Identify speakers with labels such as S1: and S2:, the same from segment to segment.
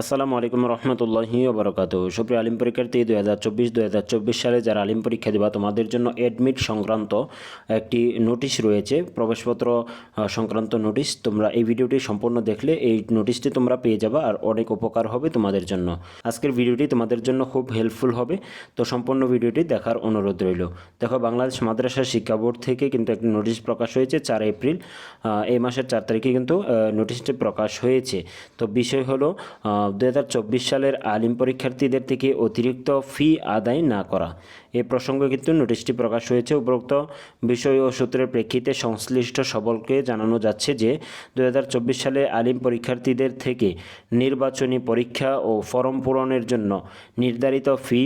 S1: আসসালামু আলাইকুম রহমতুল্লাহি ওবরাকাতুহু। সুপ্রিয় আলিম পরীক্ষার্থী 2024 সালে যারা আলিম পরীক্ষা দেবা তোমাদের জন্য অ্যাডমিট সংক্রান্ত একটি নোটিশ রয়েছে, প্রবেশপত্র সংক্রান্ত নোটিশ। তোমরা এই ভিডিওটি সম্পূর্ণ দেখলে এই নোটিশটি তোমরা পেয়ে যাবে আর অনেক উপকার হবে তোমাদের জন্য। আজকের ভিডিওটি তোমাদের জন্য খুব হেল্পফুল হবে, তো সম্পূর্ণ ভিডিওটি দেখার অনুরোধ রইল। দেখো, বাংলাদেশ মাদ্রাসা শিক্ষা বোর্ড থেকে কিন্তু একটি নোটিশ প্রকাশ হয়েছে 4 এপ্রিল, এই মাসের 4 তারিখে কিন্তু নোটিশটি প্রকাশ হয়েছে। তো বিষয় হলো 2024 সালের আলিম পরীক্ষার্থীদের থেকে অতিরিক্ত ফি আদায় না করা। এ প্রসঙ্গে কিন্তু নোটিশটি প্রকাশ হয়েছে। উপরোক্ত বিষয় ও সূত্রের প্রেক্ষিতে সংশ্লিষ্ট সকলকে জানানো যাচ্ছে যে 2024 সালে আলিম পরীক্ষার্থীদের থেকে নির্বাচনী পরীক্ষা ও ফরম পূরণের জন্য নির্ধারিত ফি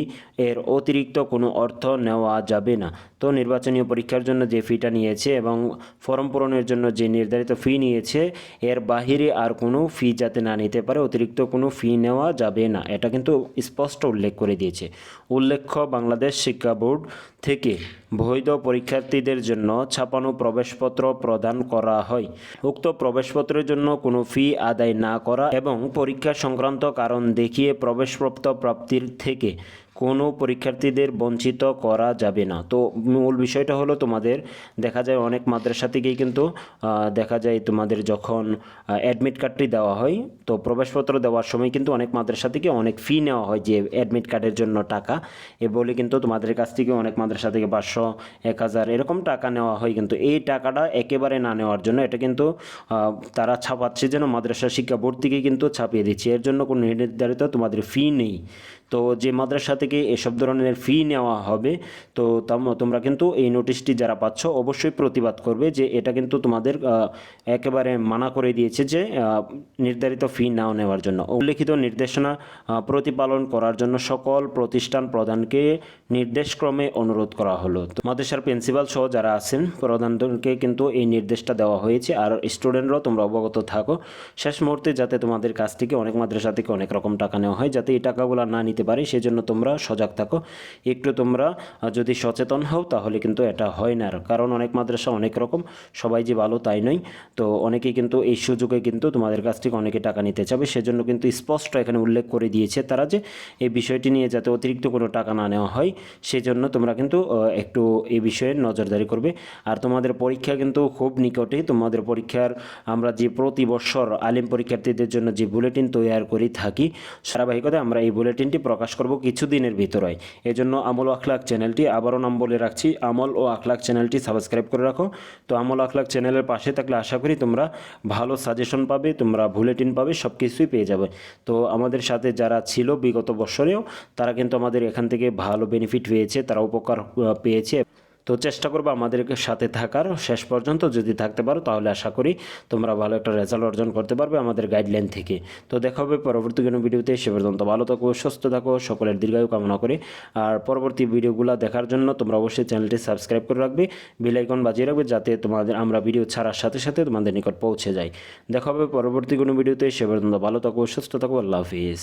S1: এর অতিরিক্ত কোনো অর্থ নেওয়া যাবে না। তো নির্বাচনী পরীক্ষার জন্য যে ফিটা নিয়েছে এবং ফর্ম পূরণের জন্য যে নির্ধারিত ফি নিয়েছে, এর বাহিরে আর কোনো ফি যাতে না নিতে পারে, অতিরিক্ত কোনো ফি নেওয়া যাবে না, এটা কিন্তু স্পষ্ট উল্লেখ করে দিয়েছে। উল্লেখ্য, বাংলাদেশ শিক্ষা বোর্ড থেকে বৈধ পরীক্ষার্থীদের জন্য ছাপানো প্রবেশপত্র প্রদান করা হয়। উক্ত প্রবেশপত্রের জন্য কোনো ফি আদায় না করা এবং পরীক্ষা সংক্রান্ত কারণ দেখিয়ে প্রবেশপত্র প্রাপ্তির থেকে কোনো পরীক্ষার্থীদের বঞ্চিত করা যাবে না। তো মূল বিষয়টা হলো, তোমাদের দেখা যায় অনেক মাদ্রাসা থেকেই কিন্তু দেখা যায় তোমাদের যখন অ্যাডমিট কার্ডটি দেওয়া হয়, তো প্রবেশপত্র দেওয়ার সময় কিন্তু অনেক মাদ্রাসা থেকে অনেক ফি নেওয়া হয়, যে অ্যাডমিট কার্ডের জন্য টাকা এ বলে কিন্তু তোমাদের কাছ থেকে অনেক মাদ্রাসা থেকে 500, 1000 এরকম টাকা নেওয়া হয়। কিন্তু এই টাকাটা একেবারে না নেওয়ার জন্য এটা কিন্তু তারা ছাপাচ্ছে যেন মাদ্রাসা শিক্ষা বোর্ড থেকে কিন্তু ছাপিয়ে দিচ্ছে, এর জন্য কোনো নির্ধারিত তোমাদের ফি নেই। তো যে মাদ্রাসা থেকে এসব ধরনের ফি নেওয়া হবে, তো তোমরা কিন্তু এই নোটিশটি যারা পাচ্ছ অবশ্যই প্রতিবাদ করবে, যে এটা কিন্তু তোমাদের একেবারে মানা করে দিয়েছে যে নির্ধারিত ফি নাও নেওয়ার জন্য। উল্লেখিত নির্দেশনা প্রতিপালন করার জন্য সকল প্রতিষ্ঠান প্রধানকে নির্দেশক্রমে অনুরোধ করা হলো। তো মাদ্রাসার প্রিন্সিপাল সহ যারা আছেন প্রধানকে কিন্তু এই নির্দেশটা দেওয়া হয়েছে। আর স্টুডেন্টরাও তোমরা অবগত থাকো, শেষ মুহূর্তে যাতে তোমাদের কাছ থেকে অনেক মাদ্রাসা থেকে অনেক রকম টাকা নেওয়া হয়, যাতে এই টাকাগুলো না নিতে পারে সেজন্য তোমরা সজাগ থাকো। একটু তোমরা যদি সচেতন হও তাহলে কিন্তু এটা হয় না, কারণ অনেক মাদ্রাসা অনেক রকম, সবাই যে ভালো তাই নয়। তো অনেকেই কিন্তু এই সুযোগে কিন্তু তোমাদের কাছ থেকে অনেকে টাকা নিতে চাবে, সেজন্য কিন্তু স্পষ্ট এখানে উল্লেখ করে দিয়েছে তারা যে এই বিষয়টি নিয়ে যাতে অতিরিক্ত কোনো টাকা না নেওয়া হয়, সেজন্য তোমরা কিন্তু একটু এই বিষয়ে নজরদারি করবে। আর তোমাদের পরীক্ষা কিন্তু খুব নিকটে। তোমাদের পরীক্ষার আমরা যে প্রতি বছর আলিম পরীক্ষার্থীদের জন্য যে বুলেটিন তৈরি করে থাকি, ধারাবাহিকতায় আমরা এই বুলেটিনটি প্রকাশ করব কিছুদিনের ভিতরে। এজন্য আমল ও আখলাক চ্যানেলটি, আবারও নাম বলে রাখছি, আমল ও আখলাক চ্যানেলটি সাবস্ক্রাইব করে রাখো। তো আমল আখলাক চ্যানেলের পাশে থাকলে আশা করি তোমরা ভালো সাজেশন পাবে, তোমরা বুলেটিন পাবে, সব কিছুই পেয়ে যাবে। তো আমাদের সাথে যারা ছিল বিগত বছরেও, তারা কিন্তু আমাদের এখান থেকে ভালো বেনিফিট পেয়েছে, তারা উপকার পেয়েছে। তো চেষ্টা করবো আমাদের সাথে থাকার, শেষ পর্যন্ত যদি থাকতে পারো তাহলে আশা করি তোমরা ভালো একটা রেজাল্ট অর্জন করতে পারবে আমাদের গাইডলাইন থেকে। তো দেখা হবে পরবর্তী কোনো ভিডিওতে। সে পর্যন্ত ভালো থাকো, সুস্থ থাকো, সকলের দীর্ঘায়ু কামনা করে। আর পরবর্তী ভিডিওগুলো দেখার জন্য তোমরা অবশ্যই চ্যানেলটি সাবস্ক্রাইব করে রাখবে, বেল আইকন বাজিয়ে রাখবে, যাতে আমরা ভিডিও ছাড়ার সাথে সাথে তোমাদের নিকট পৌঁছে যায়। দেখা হবে পরবর্তী কোনো ভিডিওতে। সে পর্যন্ত ভালো থাকো, সুস্থ থাকো, আল্লাহ হাফিজ।